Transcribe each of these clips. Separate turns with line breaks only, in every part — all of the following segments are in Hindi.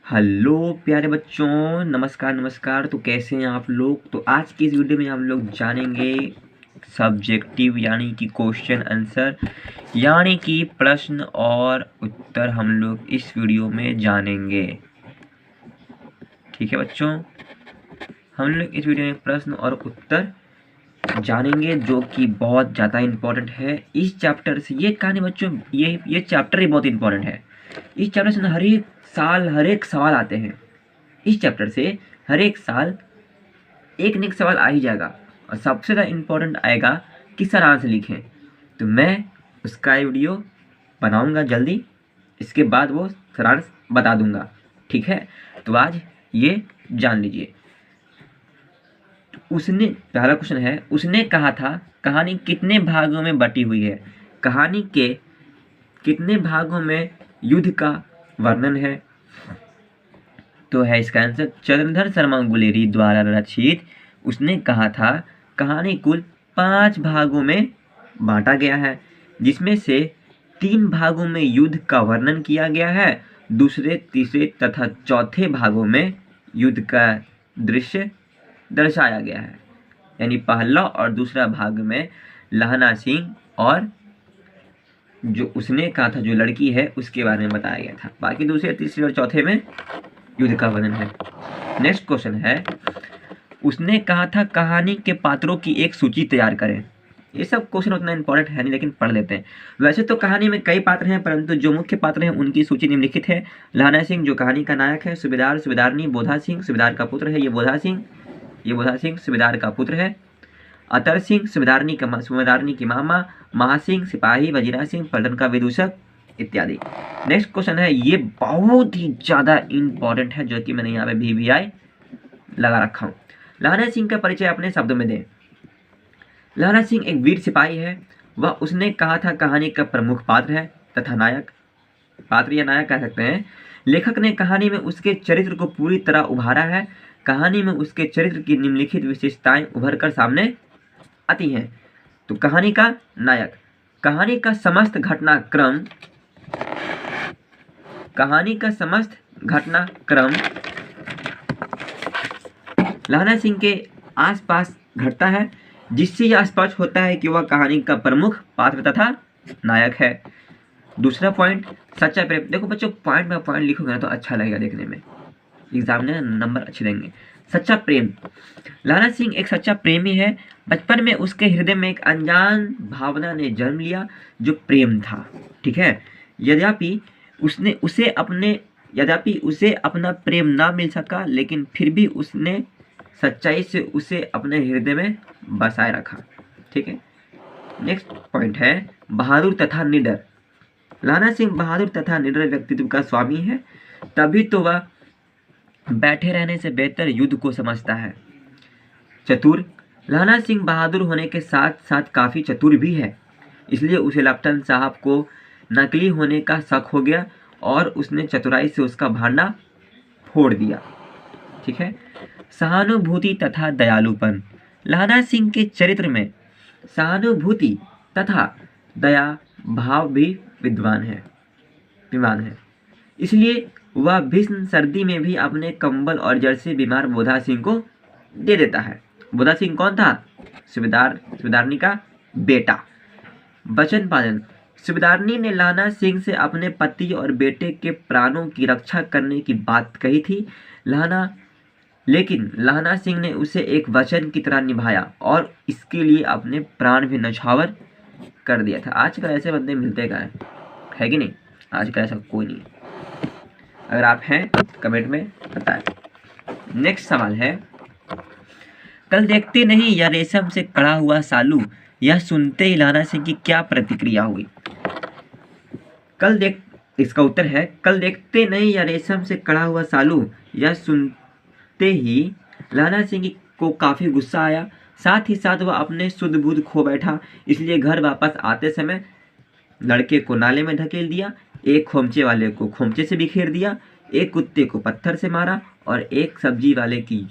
हेलो प्यारे बच्चों, नमस्कार नमस्कार। तो कैसे हैं आप लोग। तो आज की इस वीडियो में हम लोग जानेंगे सब्जेक्टिव यानी कि क्वेश्चन आंसर यानी कि प्रश्न और उत्तर हम लोग इस वीडियो में जानेंगे। ठीक है बच्चों, हम लोग इस वीडियो में प्रश्न और उत्तर जानेंगे जो कि बहुत ज़्यादा इम्पोर्टेंट है इस चैप्टर से। ये कहानी बच्चों, ये चैप्टर ही बहुत इम्पोर्टेंट है। इस चैप्टर से हर एक सवाल आते हैं। इस चैप्टर से हर एक साल एक न एक सवाल आ ही जाएगा और सबसे ज़्यादा इम्पोर्टेंट आएगा कि सारांश लिखें। तो मैं उसका वीडियो बनाऊंगा जल्दी, इसके बाद वो सारांश बता दूंगा। ठीक है, तो आज ये जान लीजिए। उसने पहला क्वेश्चन है, उसने कहा था कहानी कितने भागों में बटी हुई है। कहानी के कितने भागों में युद्ध का वर्णन है। तो है इसका आंसर चंद्रधर शर्मा गुलेरी द्वारा रचित उसने कहा था कहानी कुल 5 भागों में बांटा गया है, जिसमें से 3 भागों में युद्ध का वर्णन किया गया है, दूसरे तीसरे तथा चौथे भागों में युद्ध का दृश्य दर्शाया गया है। यानी पहला और दूसरा भाग में लहना सिंह और जो उसने कहा था जो लड़की है उसके बारे में बताया गया था। बाकी दूसरे तीसरे और चौथे में युद्ध का वर्णन है। नेक्स्ट क्वेश्चन है, उसने कहा था कहानी के पात्रों की एक सूची तैयार करें। ये सब क्वेश्चन उतना इंपॉर्टेंट है नहीं, लेकिन पढ़ लेते हैं। वैसे तो कहानी में कई पात्र हैं, परंतु जो मुख्य पात्र हैं उनकी सूची निम्नलिखित है। लहना सिंह जो कहानी का नायक है, सूबेदार सूबेदारनी बोधा सिंह सूबेदार का पुत्र है, ये बोधा सिंह सूबेदार का पुत्र है। अतर सिंह सूबेदारनी की मामा, महासिंह सिपाही, वजीरा सिंह पलटन का विदूषक इत्यादि। नेक्स्ट क्वेश्चन है, ये बहुत ही ज्यादा इंपॉर्टेंट है जो कि मैंने यहाँ पे VVI लगा रखा हूँ। लहना सिंह का परिचय अपने शब्दों में दें। लहना सिंह एक वीर सिपाही है। वह उसने कहा था कहानी का प्रमुख पात्र है तथा नायक, पात्र या नायक कह सकते हैं। लेखक ने कहानी में उसके चरित्र को पूरी तरह उभारा है। कहानी में उसके चरित्र की निम्नलिखित विशेषताएं उभर कर सामने आती हैं। तो कहानी का नायक, कहानी का समस्त घटनाक्रम लहना सिंह के आसपास घटता है, जिससे यह स्पष्ट होता है कि वह कहानी का प्रमुख पात्र तथा नायक है। दूसरा पॉइंट, सच्चा प्रेम। देखो बच्चों, पॉइंट बाय पॉइंट लिखोगे ना तो अच्छा लगेगा देखने में, एग्जाम में नंबर अच्छे देंगे। सच्चा प्रेम, लहना सिंह एक सच्चा प्रेमी है। बचपन में उसके हृदय में एक अनजान भावना ने जन्म लिया जो प्रेम था। ठीक है, यद्यपि उसे अपना प्रेम ना मिल सका, लेकिन फिर भी उसने सच्चाई से उसे अपने हृदय में बसाए रखा। ठीक है, नेक्स्ट पॉइंट है बहादुर तथा निडर। लहना सिंह बहादुर तथा निडर व्यक्तित्व का स्वामी है, तभी तो वह बैठे रहने से बेहतर युद्ध को समझता है। चतुर, लहना सिंह बहादुर होने के साथ साथ काफी चतुर भी है, इसलिए उसे लेफ्टिनेंट साहब को नकली होने का शक हो गया और उसने चतुराई से उसका भांडा फोड़ दिया। ठीक है, सहानुभूति तथा दयालुपन, लहना सिंह के चरित्र में सहानुभूति तथा दया भाव भी विद्वान है, इसलिए वह भीषण सर्दी में भी अपने कंबल और जड़ से बीमार बोधा सिंह को दे देता है। बोधा सिंह कौन था? सूबेदारनी का बेटा। वचन पालन, सूबेदारनी ने लहना सिंह से अपने पति और बेटे के प्राणों की रक्षा करने की बात कही थी, लेकिन लहना सिंह ने उसे एक वचन की तरह निभाया और इसके लिए अपने प्राण भी न्यौछावर कर दिया था। आजकल ऐसे बंदे मिलते कहाँ है कि नहीं? आजकल ऐसा कोई नहीं है। अगर आप हैं तो कमेंट में बताएं। नेक्स्ट सवाल है, कल देखते नहीं या रेशम से कड़ा हुआ सालू, यह सुनते ही लहना सिंह की क्या प्रतिक्रिया हुई। इसका उत्तर है कल देखते नहीं या रेशम से कड़ा हुआ सालू, यह सुनते ही लहना सिंह को काफी गुस्सा आया। साथ ही साथ वह अपने शुद्ध बुद्ध खो बैठा, इसलिए घर वापस आते समय लड़के को नाले में धकेल दिया, एक खोमचे वाले को खोमचे से बिखेर दिया, एक कुत्ते को पत्थर से मारा और एक सब्जी वाले की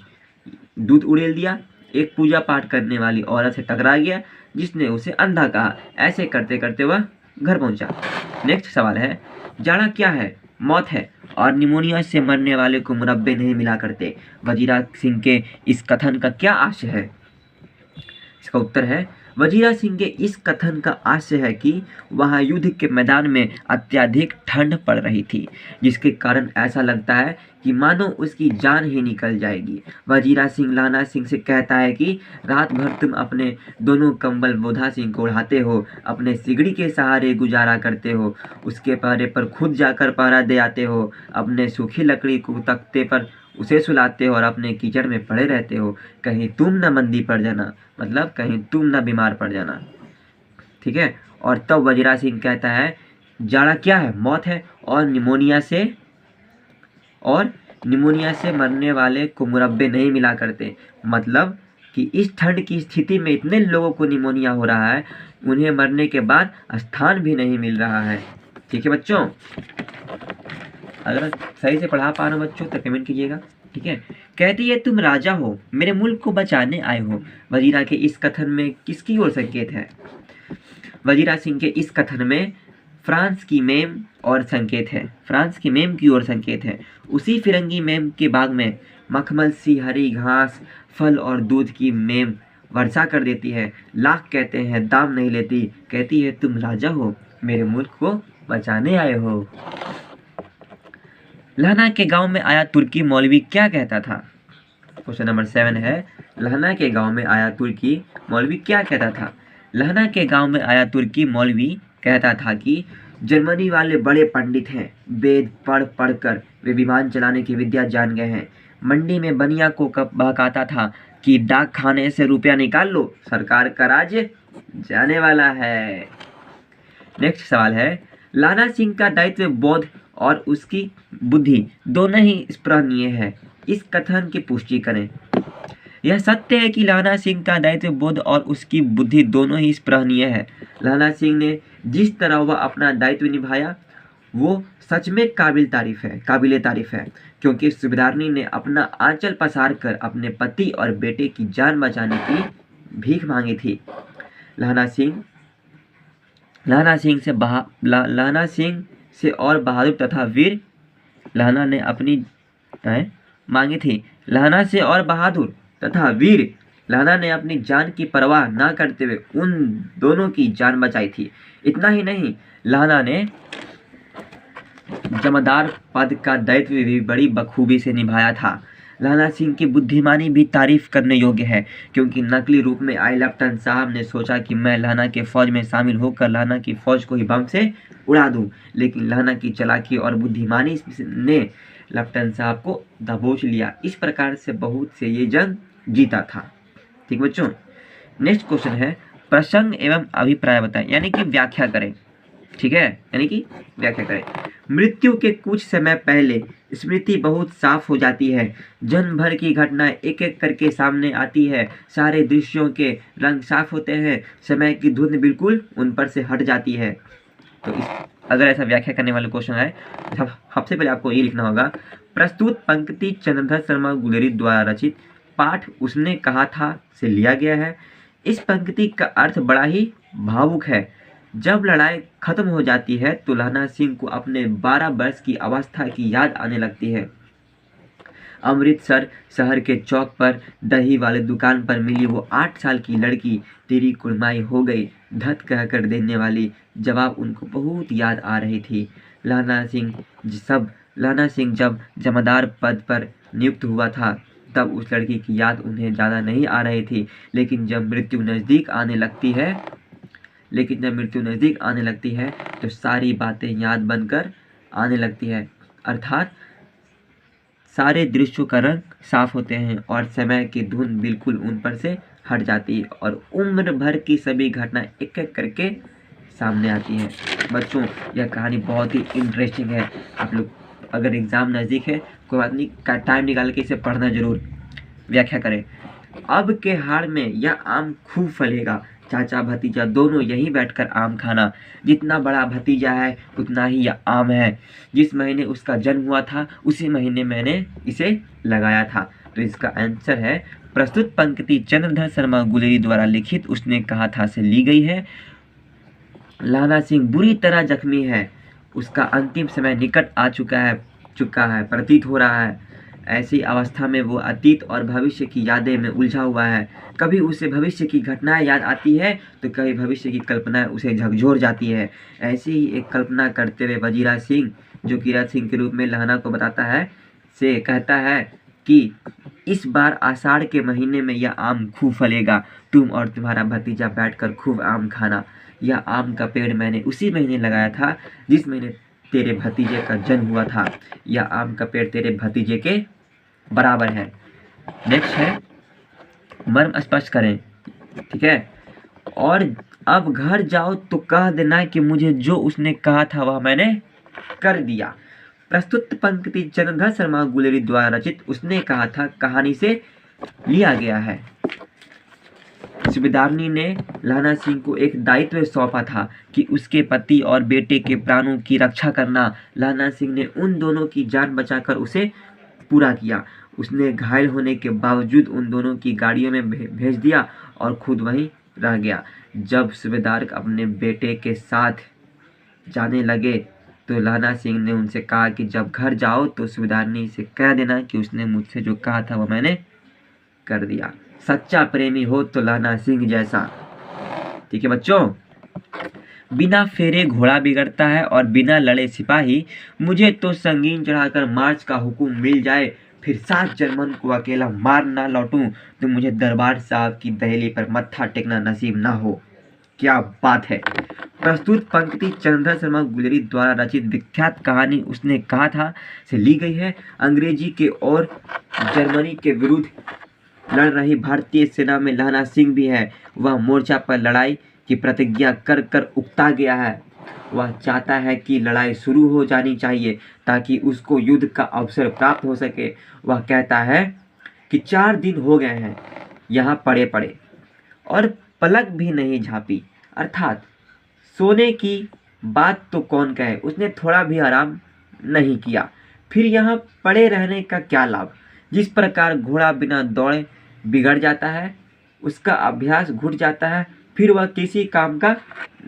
दूध उड़ेल दिया, एक पूजा पाठ करने वाली औरत से टकरा गया जिसने उसे अंधा कहा। ऐसे करते करते वह घर पहुंचा। नेक्स्ट सवाल है, जाड़ा क्या है? मौत है और निमोनिया से मरने वाले को मुरब्बे नहीं मिला करते। वजीरा सिंह के इस कथन का क्या आशय है? इसका उत्तर है, वजीरा सिंह के इस कथन का आशय है कि वहां युद्ध के मैदान में अत्यधिक ठंड पड़ रही थी, जिसके कारण ऐसा लगता है कि मानो उसकी जान ही निकल जाएगी। वजीरा सिंह लाना सिंह से कहता है कि रात भर तुम अपने दोनों कंबल बोधा सिंह को उड़ाते हो, अपने सिगड़ी के सहारे गुजारा करते हो, उसके पहरे पर खुद जाकर पहरा दे आते हो, अपने सूखी लकड़ी को तख्ते पर उसे सुलाते हो और अपने कीचड़ में पड़े रहते हो। कहीं तुम न मंदी पड़ जाना, मतलब कहीं तुम न बीमार पड़ जाना। ठीक है। और तब वजीरा सिंह कहता है, जाड़ा क्या है? मौत है और निमोनिया से मरने वाले को मुरब्बे नहीं मिला करते। मतलब कि इस ठंड की स्थिति में इतने लोगों को निमोनिया हो रहा है, उन्हें मरने के बाद स्थान भी नहीं मिल रहा है। ठीक है बच्चों, अगर सही से पढ़ा पा रहे हो बच्चों तो कमेंट कीजिएगा। ठीक है। कहती है, तुम राजा हो, मेरे मुल्क को बचाने आए हो। वजीरा के इस कथन में किसकी ओर संकेत है? वजीरा सिंह के इस कथन में फ्रांस की मेम और संकेत है, फ्रांस की मेम की ओर संकेत है। उसी फिरंगी मेम के बाग में मखमल सी हरी घास, फल और दूध की मेम वर्षा कर देती है। लाख कहते हैं, दाम नहीं लेती। कहती है, तुम राजा हो, मेरे मुल्क को बचाने आए हो। लहना के गांव में आया तुर्की मौलवी क्या कहता था? क्वेश्चन नंबर 7 है, लहना के गांव में आया तुर्की मौलवी क्या कहता था? लहना के गांव में आया तुर्की मौलवी कहता था कि जर्मनी वाले बड़े पंडित हैं, वेद पढ़ पढ़ कर वे विमान चलाने की विद्या जान गए हैं। मंडी में बनिया को बहकाता था कि डाक खाने से रुपया निकाल लो, सरकार का राज जाने वाला है। नेक्स्ट सवाल है, लाना सिंह का दायित्व बोध और उसकी बुद्धि दोनों ही स्पृहनीय है। इस कथन की पुष्टि करें। यह सत्य है कि लाना सिंह का दायित्व बोध और उसकी बुद्धि दोनों ही स्पृहनीय है। लाना सिंह ने जिस तरह वह अपना दायित्व निभाया वो सच में काबिल तारीफ है, क्योंकि सुबेदारनी ने अपना आंचल पसार कर अपने पति और बेटे की जान बचाने की भीख मांगी थी। लाना सिंह से और बहादुर तथा वीर लहना ने अपनी मांगी थी। लहना से और बहादुर तथा वीर लहना ने अपनी जान की परवाह न करते हुए उन दोनों की जान बचाई थी। इतना ही नहीं, लहना ने जमादार पद का दायित्व भी बड़ी बखूबी से निभाया था। लहना सिंह की बुद्धिमानी भी तारीफ करने योग्य है, क्योंकि नकली रूप में आए लेफ्टिनेंट साहब ने सोचा कि मैं लहना के फौज में शामिल होकर लहना की फौज को ही बम से उड़ा दूं, लेकिन लहना की चालाकी और बुद्धिमानी ने लेफ्टिनेंट साहब को दबोच लिया। इस प्रकार से बहुत से ये जंग जीता था। ठीक बच्चों, नेक्स्ट क्वेश्चन है, प्रसंग एवं अभिप्राय बताएं, यानी कि व्याख्या करें। ठीक है, यानी कि व्याख्या करें। मृत्यु के कुछ समय पहले स्मृति बहुत साफ हो जाती है। जन्म भर की घटनाएं एक एक करके सामने आती है। सारे दृश्यों के रंग साफ होते हैं। समय की धुंध बिल्कुल उन पर से हट जाती है। तो अगर ऐसा व्याख्या करने वाले क्वेश्चन आए तो सबसे पहले आपको ये लिखना होगा, प्रस्तुत पंक्ति चंद्रधर शर्मा गुलेरी द्वारा रचित पाठ उसने कहा था से लिया गया है। इस पंक्ति का अर्थ बड़ा ही भावुक है। जब लड़ाई खत्म हो जाती है तो लहना सिंह को अपने 12 वर्ष की अवस्था की याद आने लगती है। अमृतसर शहर के चौक पर दही वाले दुकान पर मिली वो 8 साल की लड़की तेरी कुड़माई हो गई धत कहकर देने वाली जवाब उनको बहुत याद आ रही थी। लहना सिंह जब जमादार पद पर नियुक्त हुआ था तब उस लड़की की याद उन्हें ज़्यादा नहीं आ रही थी, लेकिन जब मृत्यु नज़दीक आने लगती है तो सारी बातें याद बनकर आने लगती है। अर्थात सारे दृश्यों का रंग साफ होते हैं और समय की धुन बिल्कुल उन पर से हट जाती है और उम्र भर की सभी घटनाएं एक एक करके सामने आती हैं। बच्चों, यह कहानी बहुत ही इंटरेस्टिंग है। आप लोग अगर एग्ज़ाम नज़दीक है कोई बात नहीं, टाइम निकाल के इसे पढ़ना जरूर। व्याख्या करें। अब के हाड़ में यह आम खूब फलेगा। चाचा भतीजा दोनों यहीं बैठकर आम खाना। जितना बड़ा भतीजा है उतना ही यह आम है। जिस महीने उसका जन्म हुआ था उसी महीने मैंने इसे लगाया था। तो इसका आंसर है, प्रस्तुत पंक्ति चंद्रधर शर्मा गुलेरी द्वारा लिखित उसने कहा था से ली गई है। लहना सिंह बुरी तरह जख्मी है। उसका अंतिम समय निकट आ चुका है, प्रतीत हो रहा है। ऐसी अवस्था में वो अतीत और भविष्य की यादें में उलझा हुआ है। कभी उसे भविष्य की घटनाएं याद आती है तो कभी भविष्य की कल्पनाएं उसे झकझोर जाती है। ऐसी ही एक कल्पना करते हुए वजीरा सिंह, जो किरात सिंह के रूप में लहना को बताता है, से कहता है कि इस बार आषाढ़ के महीने में यह आम खूब फलेगा, तुम और तुम्हारा भतीजा बैठकर खूब आम खाना। यह आम का पेड़ मैंने उसी महीने लगाया था जिस महीने तेरे भतीजे का जन्म हुआ था। यह आम का पेड़ तेरे भतीजे के बराबर है। नेक्स्ट है मर्म स्पष्ट करें, ठीक है। और अब घर जाओ तो कह देना कि मुझे जो उसने कहा था वह मैंने कर दिया। प्रस्तुत पंक्ति चंद्रधर शर्मा गुलेरी द्वारा रचित उसने कहा था कहानी से लिया गया है। सूबेदारनी ने लहना सिंह को एक दायित्व सौंपा था कि उसके पति और बेटे के प्राणों की रक्षा करना। लहना सिंह ने उन दोनों की जान बचाकर उसे पूरा किया। उसने घायल होने के बावजूद उन दोनों की गाड़ियों में भेज दिया और खुद वहीं रह गया। जब सूबेदार अपने बेटे के साथ जाने लगे तो लहना सिंह ने उनसे कहा कि जब घर जाओ तो सूबेदारनी से कह देना कि उसने मुझसे जो कहा था वो मैंने कर दिया। सच्चा प्रेमी हो तो लहना सिंह जैसा। ठीक है बच्चों, बिना फेरे घोड़ा बिगड़ता है और बिना लड़े सिपाही। मुझे तो संगीन चढ़ाकर मार्च का हुक्म मिल जाए, फिर 7 जर्मन को अकेला मार ना लौटूं तो मुझे दरबार साहब की दहली पर मत्था टेकना नसीब ना हो। क्या बात है। प्रस्तुत पंक्ति चंद्रधर शर्मा गुलेरी द्वारा रचित विख्यात कहानी उसने कहा था से ली गई है। अंग्रेजी के और जर्मनी के विरुद्ध लड़ रही भारतीय सेना में लहना सिंह भी है। वह मोर्चा पर लड़ाई की प्रतिज्ञा कर कर उकता गया है। वह चाहता है कि लड़ाई शुरू हो जानी चाहिए ताकि उसको युद्ध का अवसर प्राप्त हो सके। वह कहता है कि 4 दिन हो गए हैं यहाँ पड़े पड़े और पलक भी नहीं झाँपी, अर्थात सोने की बात तो कौन कहे, उसने थोड़ा भी आराम नहीं किया। फिर यहाँ पड़े रहने का क्या लाभ। जिस प्रकार घोड़ा बिना दौड़े बिगड़ जाता है, उसका अभ्यास घुट जाता है, फिर वह किसी काम का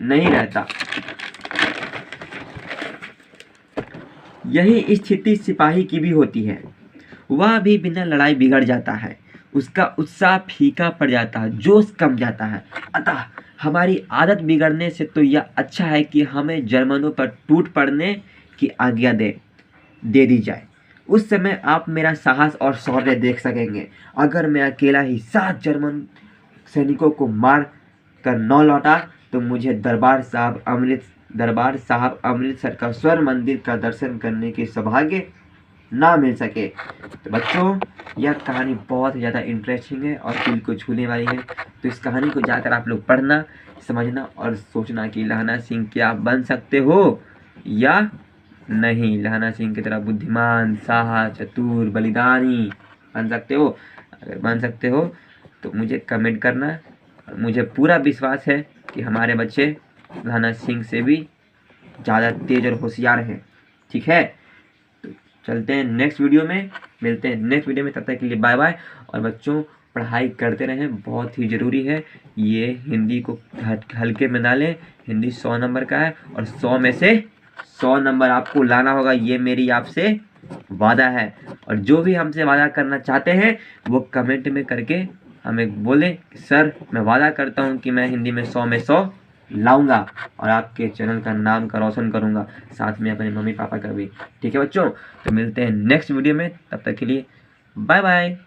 नहीं रहता। यही स्थिति सिपाही की भी होती है। वह भी बिना लड़ाई बिगड़ जाता है, उसका उत्साह फीका पड़ जाता है, जोश कम जाता है। अतः हमारी आदत बिगड़ने से तो यह अच्छा है कि हमें जर्मनों पर टूट पड़ने की आज्ञा दे दी जाए। उस समय आप मेरा साहस और शौर्य देख सकेंगे। अगर मैं अकेला ही 7 जर्मन सैनिकों को मार कर न लौटा तो मुझे दरबार साहब अमृतसर का स्वर्ण मंदिर का दर्शन करने की सौभाग्य ना मिल सके। तो बच्चों, यह कहानी बहुत ही ज़्यादा इंटरेस्टिंग है और दिल को छूने वाली है। तो इस कहानी को जाकर आप लोग पढ़ना, समझना और सोचना कि लहना सिंह क्या बन सकते हो या नहीं। लहना सिंह की तरह बुद्धिमान, साहस, चतुर, बलिदानी बन सकते हो। अगर बन सकते हो तो मुझे कमेंट करना। मुझे पूरा विश्वास है कि हमारे बच्चे लहना सिंह से भी ज़्यादा तेज और होशियार हैं। ठीक है, तो चलते हैं नेक्स्ट वीडियो में, मिलते हैं नेक्स्ट वीडियो में। तब तक के लिए बाय बाय। और बच्चों, पढ़ाई करते रहें, बहुत ही ज़रूरी है। ये हिंदी को हल्के में ना लें। हिंदी 100 नंबर का है और 100 में से 100 नंबर आपको लाना होगा, ये मेरी आपसे वादा है। और जो भी हमसे वादा करना चाहते हैं वो कमेंट में करके हमें बोलें कि सर मैं वादा करता हूँ कि मैं हिंदी में 100 में 100 लाऊंगा और आपके चैनल का नाम का रोशन करूंगा, साथ में अपने मम्मी पापा का भी। ठीक है बच्चों, तो मिलते हैं नेक्स्ट वीडियो में। तब तक के लिए बाय बाय।